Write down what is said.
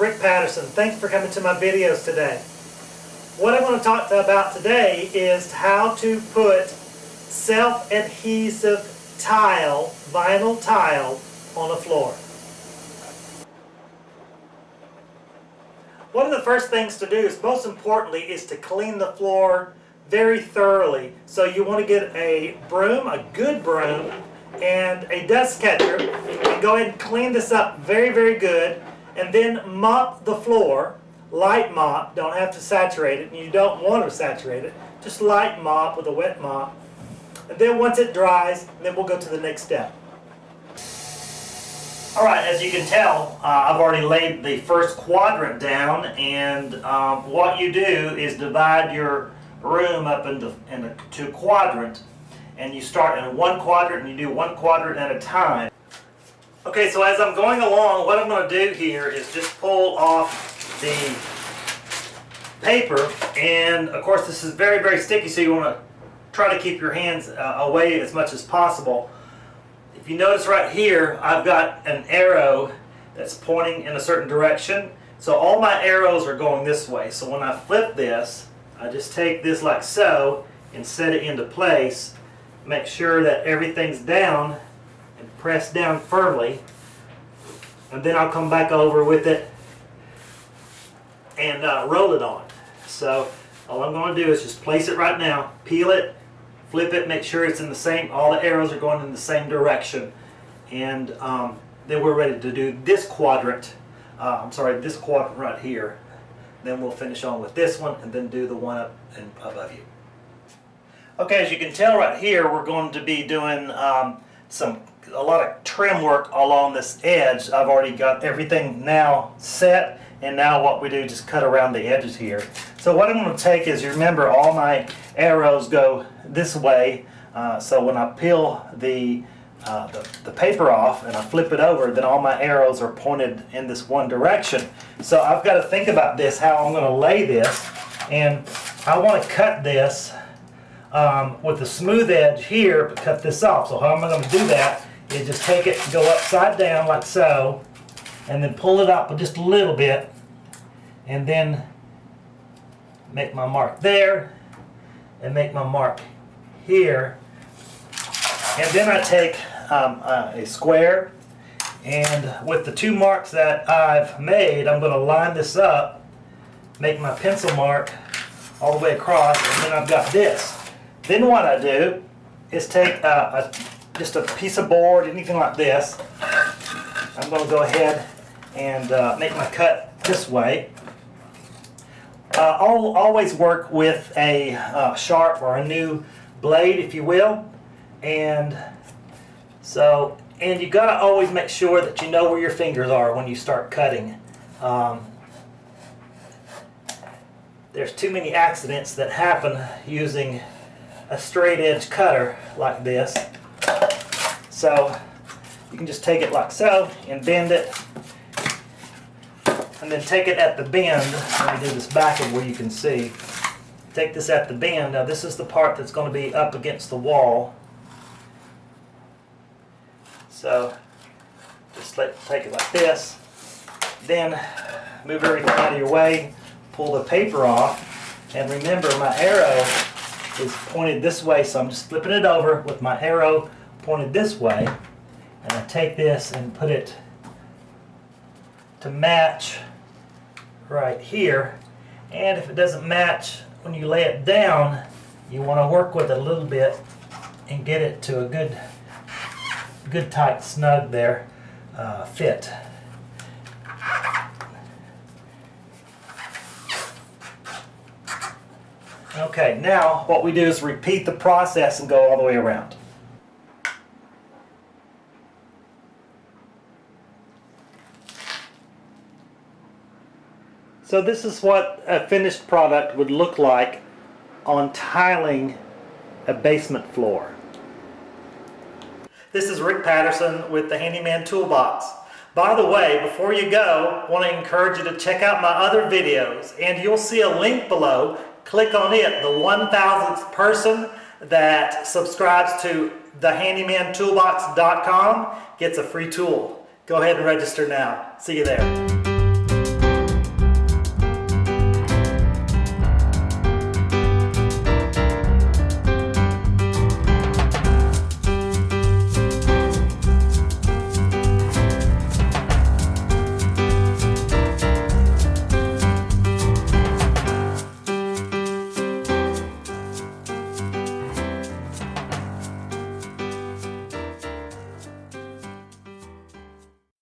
Rick Patterson. Thanks for coming to my videos today. What I'm going to talk about today is how to put self-adhesive tile, vinyl tile, on a floor. One of the first things to do is, most importantly, is to clean the floor very thoroughly. So you want to get a broom, a good broom, and a dust catcher, and go ahead and clean this up very, very good, and then mop the floor. Light mop, don't have to saturate it, and you don't want to saturate it. Just light mop with a wet mop. And then once it dries, then we'll go to the next step. Alright, as you can tell, I've already laid the first quadrant down, and what you do is divide your room up into a quadrant, and you start in one quadrant and you do one quadrant at a time. Okay, so as I'm going along, what I'm going to do here is just pull off the paper, and of course this is very, very sticky, so you want to try to keep your hands away as much as possible. If you notice right here, I've got an arrow that's pointing in a certain direction, so all my arrows are going this way. So when I flip this, I just take this like so and set it into place, make sure that everything's down and press down firmly, and then I'll come back over with it and roll it on. So all I'm going to do is just place it right now, peel it, flip it, make sure it's in the same, all the arrows are going in the same direction, and then we're ready to do this quadrant, this quadrant right here. Then we'll finish on with this one and then do the one up and above you. Okay, as you can tell right here, we're going to be doing a lot of trim work along this edge. I've already got everything now set, and now what we do is just cut around the edges here. So what I'm going to take is, you remember all my arrows go this way, so when I peel the paper off and I flip it over, then all my arrows are pointed in this one direction. So I've got to think about this, how I'm going to lay this, and I want to cut this with the smooth edge here, but cut this off. So how am I going to do that is just take it and go upside down like so, and then pull it up just a little bit, and then make my mark there and make my mark here, and then I take a square, and with the two marks that I've made, I'm going to line this up, make my pencil mark all the way across, and then I've got this. Then what I do is take just a piece of board, anything like this. I'm going to go ahead and make my cut this way. I'll always work with a sharp or a new blade, if you will, and you got to always make sure that you know where your fingers are when you start cutting. There's too many accidents that happen using a straight edge cutter like this. So you can just take it like so and bend it, and then take it at the bend. Let me do this backward where you can see. Take this at the bend. Now this is the part that's going to be up against the wall. So just take it like this. Then move everything out of your way. Pull the paper off. And remember, my arrow is pointed this way, so I'm just flipping it over with my arrow pointed this way. And I take this and put it to match right here. And if it doesn't match when you lay it down, you want to work with it a little bit and get it to a good tight snug there fit. Okay, now what we do is repeat the process and go all the way around. So this is what a finished product would look like on tiling a basement floor. This is Rick Patterson with the Handyman Toolbox. By the way, before you go, I want to encourage you to check out my other videos, and you'll see a link below. Click on it. The 1,000th person that subscribes to thehandymantoolbox.com gets a free tool. Go ahead and register now. See you there.